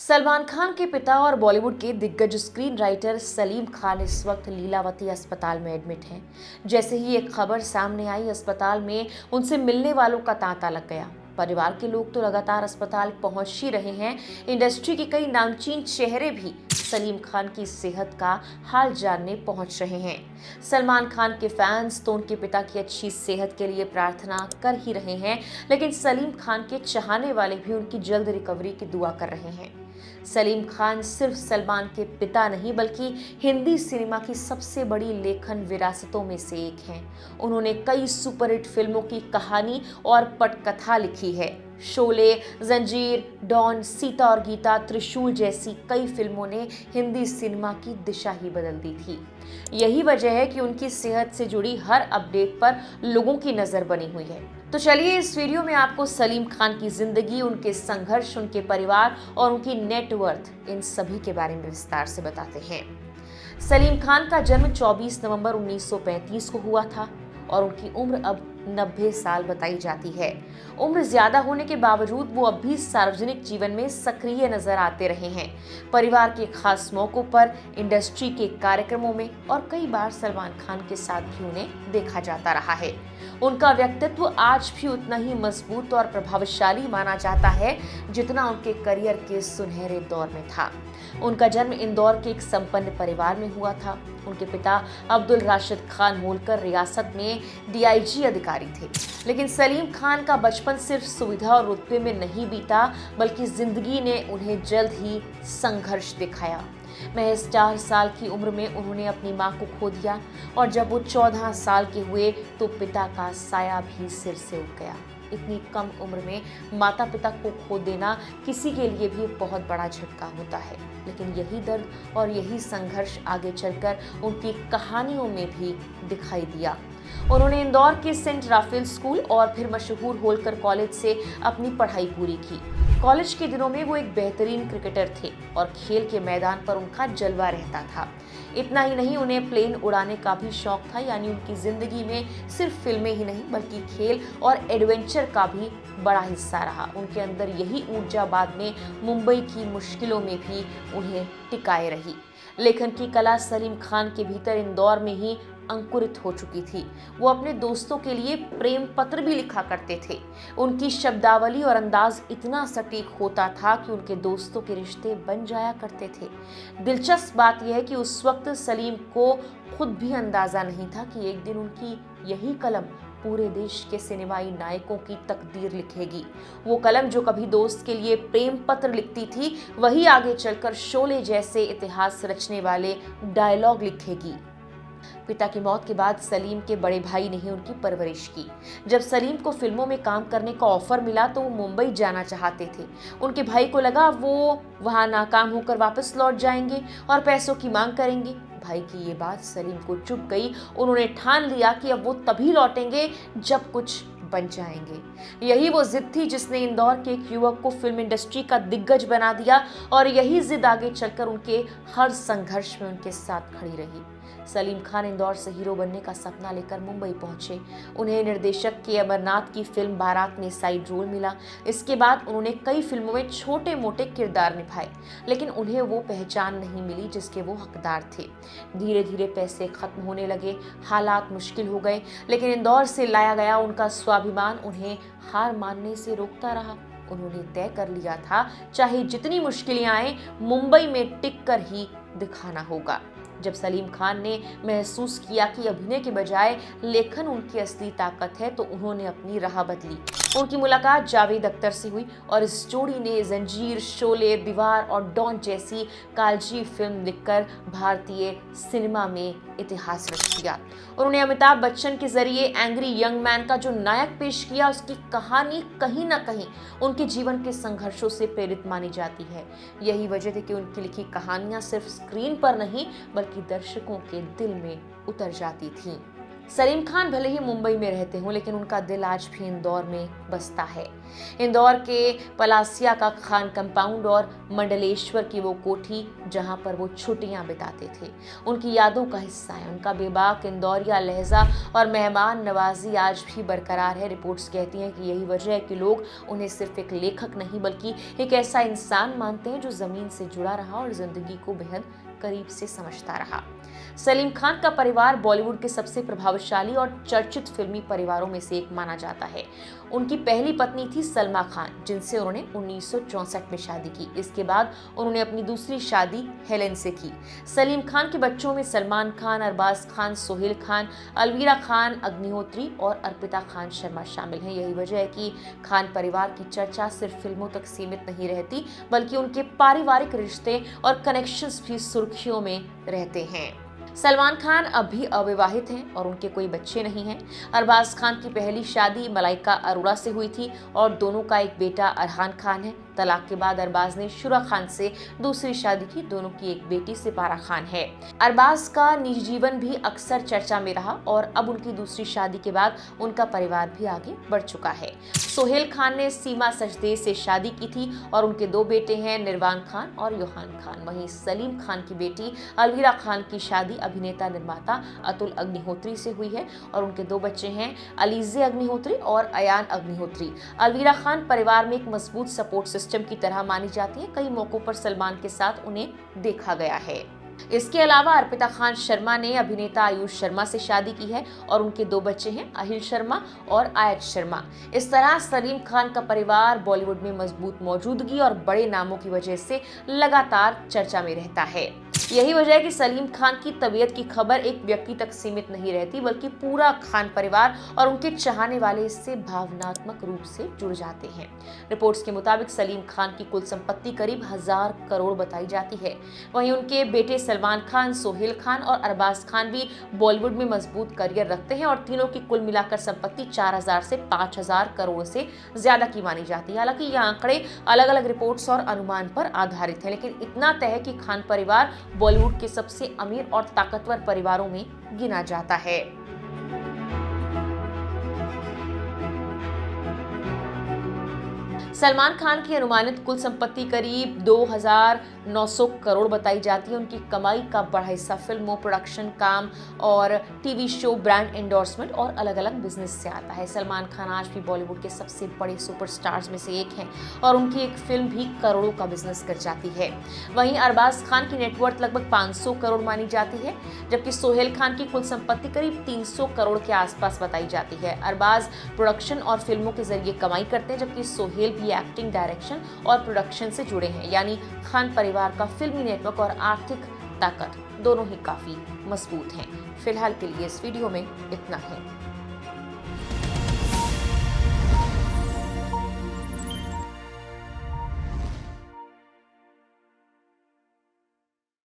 सलमान खान के पिता और बॉलीवुड के दिग्गज स्क्रीन राइटर सलीम खान इस वक्त लीलावती अस्पताल में एडमिट हैं। जैसे ही एक खबर सामने आई, अस्पताल में उनसे मिलने वालों का तांता लग गया। परिवार के लोग तो लगातार अस्पताल पहुंच ही रहे हैं। इंडस्ट्री के कई नामचीन चेहरे भी सलीम खान की सेहत का हाल जानने पहुंच रहे हैं। सलमान खान के फैंस तो उनके पिता की अच्छी सेहत के लिए प्रार्थना कर ही रहे हैं, लेकिन सलीम खान के चाहने वाले भी उनकी जल्द रिकवरी की दुआ कर रहे हैं। सलीम खान सिर्फ सलमान के पिता नहीं, बल्कि हिंदी सिनेमा की सबसे बड़ी लेखन विरासतों में से एक हैं। उन्होंने कई सुपरहिट फिल्मों की कहानी और पटकथा लिखी है। शोले, जंजीर, डॉन, सीता और गीता, त्रिशूल जैसी कई फिल्मों ने हिंदी सिनेमा की दिशा ही बदल दी थी। यही वजह है कि उनकी सेहत से जुड़ी हर अपडेट पर लोगों की नजर बनी हुई है। तो चलिए इस वीडियो में आपको सलीम खान की जिंदगी, उनके संघर्ष, उनके परिवार और उनकी नेटवर्थ, इन सभी के बारे में विस्तार से बताते हैं। सलीम खान का जन्म 24 नवंबर 1935 को हुआ था और उनकी उम्र अब 90 साल बताई जाती है। उम्र ज्यादा होने के बावजूद वो अब भी सार्वजनिक जीवन में सक्रिय नजर आते रहे हैं। परिवार के खास मौकों पर, इंडस्ट्री के कार्यक्रमों में और कई बार सलमान खान के साथ भी उन्हें देखा जाता रहा है। उनका व्यक्तित्व आज भी उतना ही मजबूत और प्रभावशाली माना जाता है जितना उनके करियर के सुनहरे दौर में था। उनका जन्म इंदौर के एक संपन्न परिवार में हुआ था। उनके पिता अब्दुल राशिद खान होलकर रियासत में डीआईजी अधिकारी थे। लेकिन सलीम खान का बचपन सिर्फ सुविधा और रुतबे में नहीं बीता, बल्कि जिंदगी ने उन्हें जल्द ही संघर्ष दिखाया। महज 4 साल की उम्र में उन्होंने अपनी मां को खो दिया और जब वो 14 साल के हुए तो पिता का साया भी सिर से उठ गया। इतनी कम उम्र में माता पिता को खो देना किसी के लिए भी बहुत बड़ा झटका होता है, लेकिन यही दर्द और यही संघर्ष आगे चलकर उनकी कहानियों में भी दिखाई दिया। उन्होंने इंदौर के सेंट राफेल स्कूल और फिर मशहूर होलकर कॉलेज से अपनी पढ़ाई पूरी की। कॉलेज के दिनों में वो एक बेहतरीन क्रिकेटर थे और खेल के मैदान पर उनका जलवा रहता था। इतना ही नहीं, उन्हें प्लेन उड़ाने का भी शौक था। यानी उनकी जिंदगी में सिर्फ फिल्में ही नहीं, बल्कि खेल और एडवेंचर का भी बड़ा हिस्सा रहा। उनके अंदर यही ऊर्जा बाद में मुंबई की मुश्किलों में भी उन्हें टिकाए रही। लेखन की कला सलीम खान के भीतर इंदौर में ही अंकुरित हो चुकी थी। वो अपने दोस्तों के लिए प्रेम पत्र भी लिखा करते थे। उनकी शब्दावली और अंदाज इतना सटीक होता था कि उनके दोस्तों के रिश्ते बन जाया करते थे। दिलचस्प बात यह है कि उस वक्त सलीम को खुद भी अंदाजा नहीं था कि एक दिन उनकी यही कलम पूरे देश के सिनेमाई नायकों की तकदीर लिखेगी। वो कलम जो कभी दोस्त के लिए प्रेम पत्र लिखती थी, वही आगे चलकर शोले जैसे इतिहास रचने वाले डायलॉग लिखेगी। पिता की मौत के बाद सलीम के बड़े भाई ने ही उनकी परवरिश की। जब सलीम को फिल्मों में काम करने का ऑफर मिला तो वो मुंबई जाना चाहते थे। उनके भाई को लगा वो वहां नाकाम होकर वापस लौट जाएंगे और पैसों की मांग करेंगे। भाई की ये बात सलीम को चुभ गई। उन्होंने ठान लिया कि अब वो तभी लौटेंगे जब कुछ बन जाएंगे। यही वो जिद थी जिसने इंदौर के एक युवक को फिल्म इंडस्ट्री का दिग्गज बना दिया और यही जिद आगे चलकर उनके हर संघर्ष में उनके साथ खड़ी रही। सलीम खान इंदौर से हीरो बनने का सपना लेकर मुंबई पहुंचे। उन्हें निर्देशक के अमरनाथ की फिल्म बारात में साइड रोल मिला। इसके बाद उन्होंने कई फिल्मों में छोटे मोटे किरदार निभाए, लेकिन उन्हें वो पहचान नहीं मिली जिसके वो हकदार थे। धीरे धीरे पैसे खत्म होने लगे, हालात मुश्किल हो गए, लेकिन इंदौर से लाया गया उनका स्वाभिमान उन्हें हार मानने से रोकता रहा। उन्होंने तय कर लिया था, चाहे जितनी मुश्किलें आए, मुंबई में टिक कर ही दिखाना होगा। जब सलीम खान ने महसूस किया कि अभिनय के बजाय लेखन उनकी असली ताकत है, तो उन्होंने अपनी राह बदली। उनकी मुलाकात जावेद अख्तर से हुई और इस जोड़ी ने जंजीर, शोले, दीवार और डॉन जैसी कालजी फिल्म लिखकर भारतीय सिनेमा में इतिहास रच दिया। उन्होंने अमिताभ बच्चन के जरिए एंग्री यंग मैन का जो नायक पेश किया, उसकी कहानी कहीं ना कहीं उनके जीवन के संघर्षों से प्रेरित मानी जाती है। यही वजह थी कि उनकी लिखी कहानियां सिर्फ स्क्रीन पर नहीं, बल्कि दर्शकों के दिल में उतर जाती थीं। सलीम खान भले ही मुंबई में रहते हों, लेकिन उनका दिल आज भी इंदौर में बसता है। इंदौर के पलासिया का खान कंपाउंड और मंडलेश्वर की वो कोठी जहां पर वो छुट्टियां बिताते थे, उनकी यादों का हिस्सा है। उनका बेबाक इंदौरिया लहजा और मेहमान नवाजी आज भी बरकरार है। रिपोर्ट्स कहती हैं कि यही वजह है कि लोग उन्हें सिर्फ एक लेखक नहीं बल्कि एक ऐसा इंसान मानते हैं जो जमीन से जुड़ा रहा और जिंदगी को बेहद करीब से समझता रहा। सलीम खान का परिवार बॉलीवुड के सबसे प्रभावशाली और चर्चित फिल्मी परिवारों में से एक माना जाता है। उनकी पहली पत्नी थी सलमा खान, जिनसे उन्होंने 1964 में शादी की। इसके बाद उन्होंने अपनी दूसरी शादी हेलेन से की। सलीम खान के बच्चों में सलमान खान, अरबाज खान, सोहेल खान, अलवीरा खान अग्निहोत्री और अर्पिता खान शर्मा शामिल हैं। यही वजह है कि खान परिवार की चर्चा सिर्फ फिल्मों तक सीमित नहीं रहती, बल्कि उनके पारिवारिक रिश्ते और कनेक्शंस भी सुर्खियों में रहते हैं। सलमान खान अब भी अविवाहित हैं और उनके कोई बच्चे नहीं हैं। अरबाज खान की पहली शादी मलाइका अरोड़ा से हुई थी और दोनों का एक बेटा अरहान खान है। तलाक के बाद अरबाज ने शुरा खान से दूसरी शादी की। दोनों की एक बेटी सिपारा खान है। अरबाज का निजी जीवन भी अक्सर चर्चा में रहा और अब उनकी दूसरी शादी के बाद उनका परिवार भी आगे बढ़ चुका है। सोहेल खान ने सीमा सचदेव से शादी की थी और उनके दो बेटे हैं, निर्वाण खान और योहान खान। वहीं सलीम खान की बेटी अलवीरा खान की शादी अभिनेता निर्माता अतुल अग्निहोत्री से हुई है और उनके दो बच्चे हैं, अलीजे अग्निहोत्री और अयान अग्निहोत्री। अलवीरा खान परिवार में एक मजबूत सपोर्ट सिस्टम की तरह मानी जाती है। कई मौकों पर सलमान के साथ उन्हें देखा गया है। इसके अलावा अर्पिता खान शर्मा ने अभिनेता आयुष शर्मा से शादी की है और उनके दो बच्चे हैं, अहिल शर्मा और आयत शर्मा। इस तरह सलीम खान का परिवार बॉलीवुड में मजबूत मौजूदगी और बड़े नामों की वजह से लगातार चर्चा में रहता है। यही वजह है कि सलीम खान की तबीयत की खबर एक व्यक्ति तक सीमित नहीं रहती, बल्कि पूरा खान परिवार और उनके चाहने वाले इससे भावनात्मक रूप से जुड़ जाते हैं। रिपोर्ट्स के मुताबिक सलीम खान की कुल संपत्ति करीब 1000 करोड़ बताई जाती है। वहीं उनके बेटे सलमान खान, सोहेल खान और अरबाज खान भी बॉलीवुड में मजबूत करियर रखते हैं और तीनों की कुल मिलाकर संपत्ति 4000 से 5000 करोड़ से ज्यादा की मानी जाती है। हालांकि ये आंकड़े अलग अलग रिपोर्ट्स और अनुमान पर आधारित है, लेकिन इतना तय है कि खान परिवार बॉलीवुड के सबसे अमीर और ताकतवर परिवारों में गिना जाता है। सलमान खान की अनुमानित कुल संपत्ति करीब 2900 करोड़ बताई जाती है। उनकी कमाई का बड़ा हिस्सा फिल्मों, प्रोडक्शन काम और टीवी शो, ब्रांड एंडोर्समेंट और अलग अलग बिजनेस से आता है। सलमान खान आज भी बॉलीवुड के सबसे बड़े सुपरस्टार्स में से एक हैं और उनकी एक फिल्म भी करोड़ों का बिजनेस कर जाती है। वहीं अरबाज खान की नेटवर्थ लगभग 500 करोड़ मानी जाती है, जबकि सोहेल खान की कुल संपत्ति करीब 300 करोड़ के आसपास बताई जाती है। अरबाज प्रोडक्शन और फिल्मों के जरिए कमाई करते हैं, जबकि सोहेल भी एक्टिंग, डायरेक्शन और प्रोडक्शन से जुड़े हैं। यानी खान परिवार का फिल्मी नेटवर्क और आर्थिक ताकत दोनों ही काफी मजबूत हैं। फिलहाल के लिए इस वीडियो में इतना ही।